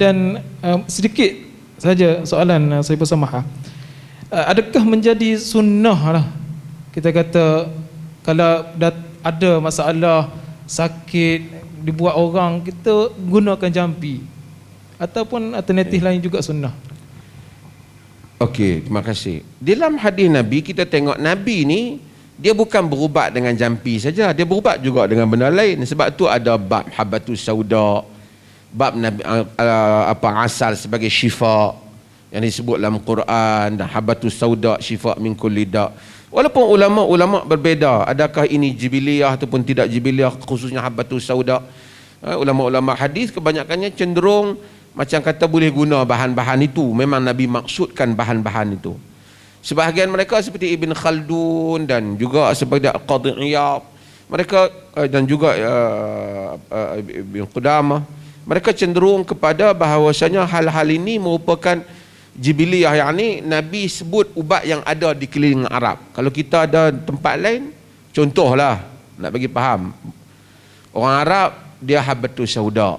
Dan sedikit saja soalan saya bersama. Adakah menjadi sunnah lah kita kata kalau ada masalah sakit dibuat orang, kita gunakan jampi, ataupun alternatif lain juga sunnah? Okey, terima kasih. Dalam hadis Nabi kita tengok Nabi ni dia bukan berubat dengan jampi saja, dia berubat juga dengan benda lain. Sebab tu ada bab habatus sauda, bab Nabi, asal sebagai syifa yang disebut dalam Quran, dan habatus sauda syifa min kulli da. Walaupun ulama-ulama berbeza, adakah ini jibiliyah ataupun tidak jibiliyah, khususnya habatus sauda. Ulama-ulama hadis kebanyakannya cenderung macam kata boleh guna bahan-bahan itu, memang Nabi maksudkan bahan-bahan itu. Sebahagian mereka seperti Ibn Khaldun dan juga seperti Al-Qadhi Iyad, mereka dan juga Ibn Qudamah, mereka cenderung kepada bahawasanya hal-hal ini merupakan jibiliyah, yakni Nabi sebut ubat yang ada di keliling Arab. Kalau kita ada tempat lain, contohlah nak bagi faham, orang Arab dia habatus sauda,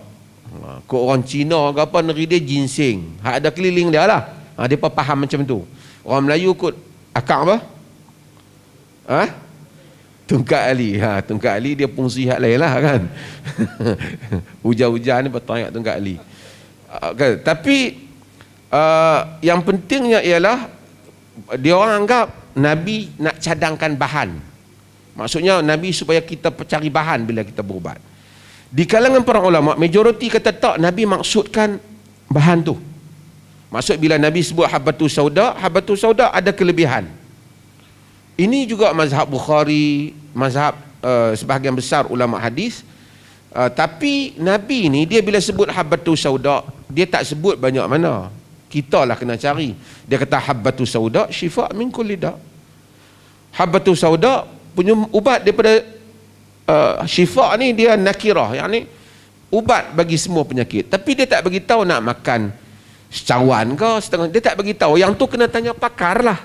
kau orang Cina ke apa negeri dia ginseng, hak ada keliling dia lah, dia faham macam tu. Orang Melayu kot akak apa? Tungkat Ali. Tungkat Ali dia fungsi hak lain lah kan. Hujan-hujan ni bertanya tungkat Ali. Tapi yang pentingnya ialah dia orang anggap Nabi nak cadangkan bahan. Maksudnya Nabi supaya kita cari bahan bila kita berubat. Di kalangan para ulama, majoriti kata tak, Nabi maksudkan bahan tu. Maksud bila Nabi sebut habatus sauda ada kelebihan. Ini juga mazhab Bukhari, mazhab sebahagian besar ulama hadis. Tapi Nabi ni dia bila sebut habatus sauda, dia tak sebut banyak mana. Kita lah kena cari. Dia kata habatus sauda syifa min kulli da. Habatus sauda punya ubat daripada syifa ni dia nakirah, yakni ubat bagi semua penyakit. Tapi dia tak bagi tahu nak makan secawan ke setengah, dia tak bagi tahu. Yang tu kena tanya pakar lah.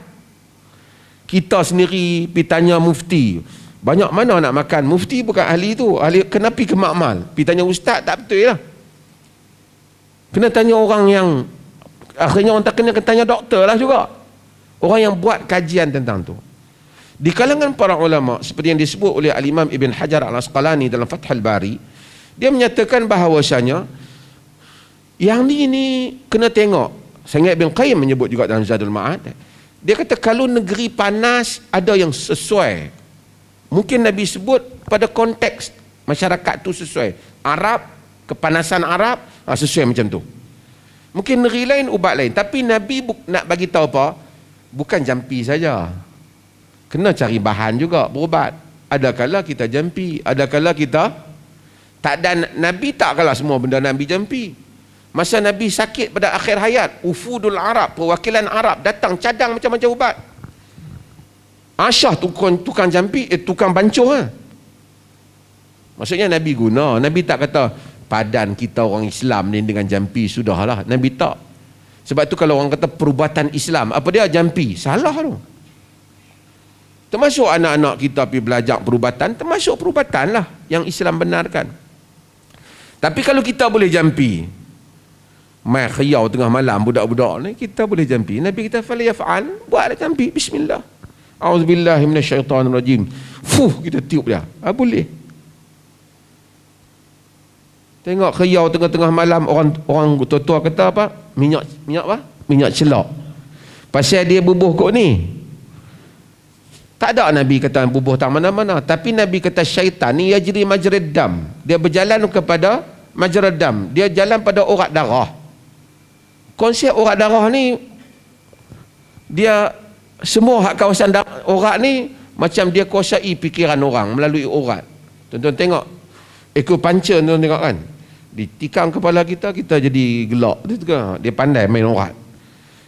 Kita sendiri pergi tanya mufti, banyak mana nak makan. Mufti bukan ahli tu, ahli kena pergi ke makmal, pergi tanya ustaz tak betul lah. Kena tanya orang yang akhirnya orang tak kena tanya doktor lah juga, orang yang buat kajian tentang tu. Di kalangan para ulama seperti yang disebut oleh Al-Imam Ibn Hajar Al-Asqalani dalam Fathul Bari, dia menyatakan bahawasanya yang ni kena tengok. Sayyid Ibn Qayyim menyebut juga dalam Zadul Ma'ad, dia kata kalau negeri panas ada yang sesuai, mungkin Nabi sebut pada konteks masyarakat tu sesuai. Arab, kepanasan Arab sesuai macam tu. Mungkin negeri lain ubat lain, tapi Nabi nak bagi tahu apa? Bukan jampi saja, kena cari bahan juga berubat. Ada kala kita jampi, ada kala kita tak. Dan Nabi tak kala semua benda Nabi jampi. Masa Nabi sakit pada akhir hayat, ufudul Arab, perwakilan Arab datang cadang macam-macam ubat. Aisyah tukang jampi, tukang bancuh lah. Maksudnya Nabi guna. Nabi tak kata padan kita orang Islam ni dengan jampi sudahlah. Nabi tak. Sebab tu kalau orang kata perubatan Islam, apa dia jampi? Salah tu. Termasuk anak-anak kita pergi belajar perubatan, termasuk perubatan lah yang Islam benarkan. Tapi kalau kita boleh jampi, mai khiyau tengah malam budak-budak ni, kita boleh jampi. Nabi kita falyaf'al, buatlah jampi, bismillah, auzubillahi minasyaitanirrajim, kita tiup dia, boleh. Tengok khiyau tengah-tengah malam, orang tua-tua kata apa? Minyak apa? Minyak celak. Pasal dia bubuh kot ni. Tak ada Nabi kata bubuh tak mana-mana, tapi Nabi kata syaitan ni yajri majrid dam, dia berjalan kepada majrid dam, dia jalan pada urat darah. Konsep urat darah ni, dia semua hak kawasan urat ni macam dia kuasai fikiran orang melalui urat. Tuan-tuan tengok akupuncture, tuan-tuan tengok kan, ditikam kepala kita, kita jadi gelak. Dia pandai main urat.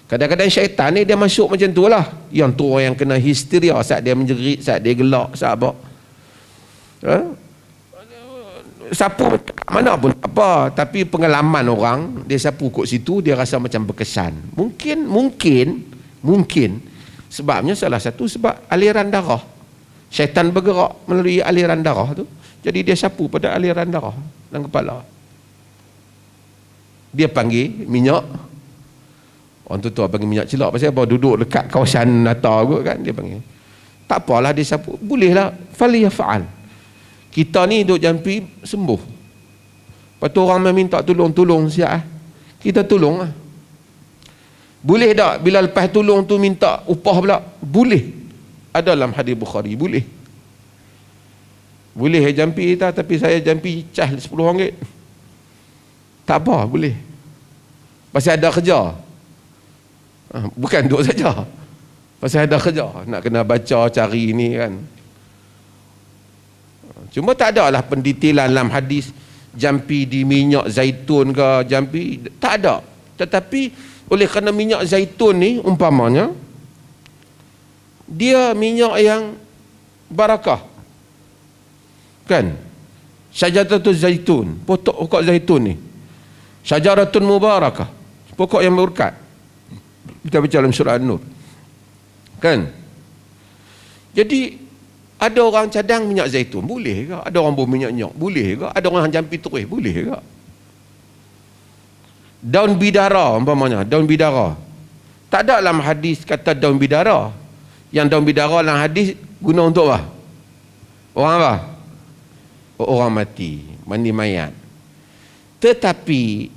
Kadang-kadang syaitan ni dia masuk macam tu lah. Yang tu orang yang kena histeria saat dia menjerit, saat dia gelak, saat apa, sapu mana pun apa, tapi pengalaman orang, dia sapu kat situ, dia rasa macam berkesan. Mungkin sebabnya salah satu sebab aliran darah. Syaitan bergerak melalui aliran darah tu, jadi dia sapu pada aliran darah dalam kepala. Dia panggil minyak. Orang tu panggil minyak celak. Pasal apa? Duduk dekat kawasan Natal kot kan. Dia panggil. Tak apalah dia sapu. Bolehlah. Faliyafa'al. Kita ni duduk jampi sembuh. Lepas tu orang minta tolong siap. Kita tolong lah. Boleh tak bila lepas tolong tu minta upah pula? Boleh. Ada dalam hadis Bukhari. Boleh. Boleh jampi kita, tapi saya jampi cah RM10. Tak apa, boleh. Pasal ada kerja. Bukan duduk saja. Pasal ada kerja. Nak kena baca, cari ni kan. Cuma tak ada lah pendetailan dalam hadis jampi di minyak zaitun ke jampi. Tak ada. Tetapi oleh kerana minyak zaitun ni umpamanya dia minyak yang barakah. Kan? Syajaratul zaitun. Pokok zaitun ni. Syajaratun mubarakah. Pokok yang berkat. Kita baca dalam surah An-Nur. Kan? Jadi ada orang cadang minyak zaitun, boleh ke? Ada orang berminyak nyok, boleh ke? Ada orang jampi terus, boleh ke? Daun bidara umpamanya, daun bidara. Tak ada dalam hadis kata daun bidara. Yang daun bidara dalam hadis guna untuk apa? Orang apa? Orang mati, mandi mayat. Tetapi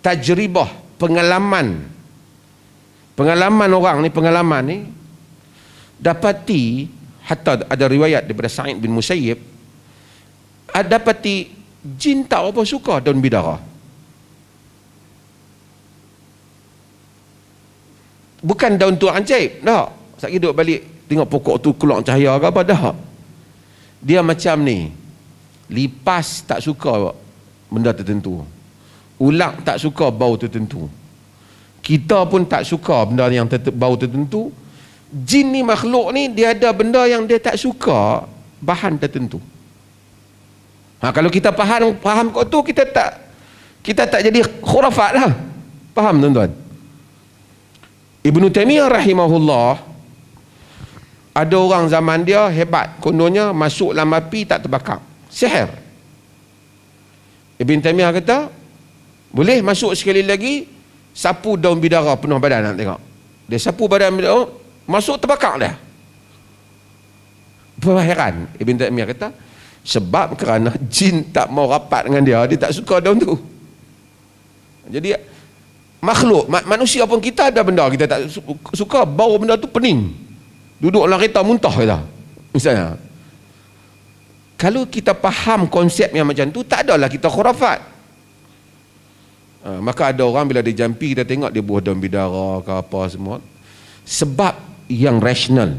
tajribah, pengalaman orang ni, pengalaman ni dapati, hatta ada riwayat daripada Sa'id bin Musayyib, dapati jin tak apa suka daun bidara. Bukan daun tu ajaib, tak. Sekali duduk balik tengok pokok tu keluar cahaya ke apa, dah. Dia macam ni, lipas tak suka benda tertentu, ulat tak suka bau tertentu, kita pun tak suka benda yang bau tertentu. Jin ni, makhluk ni, dia ada benda yang dia tak suka bahan tertentu. Kalau kita faham kau tu, kita tak jadi khurafat lah. Faham tuan-tuan? Ibnu Taimiyah rahimahullah, ada orang zaman dia hebat, kononnya masuk dalam api tak terbakar, sihir. Ibn Taimiyah kata boleh masuk sekali lagi, sapu daun bidara penuh badan. Nak tengok dia sapu badan bidara, masuk terbakar dah. Heran. Ibn Taimiyah kata sebab kerana jin tak mau rapat dengan dia tak suka daun tu. Jadi makhluk, manusia pun kita ada benda kita tak suka, bau benda tu pening, duduk dalam kereta muntah kita misalnya. Kalau kita faham konsep yang macam tu, tak adalah kita khurafat. Maka ada orang bila dia jampi, kita tengok dia buah daun bidara ke apa semua, sebab yang rasional,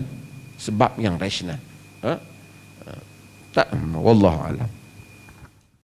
tak, wallahu alam.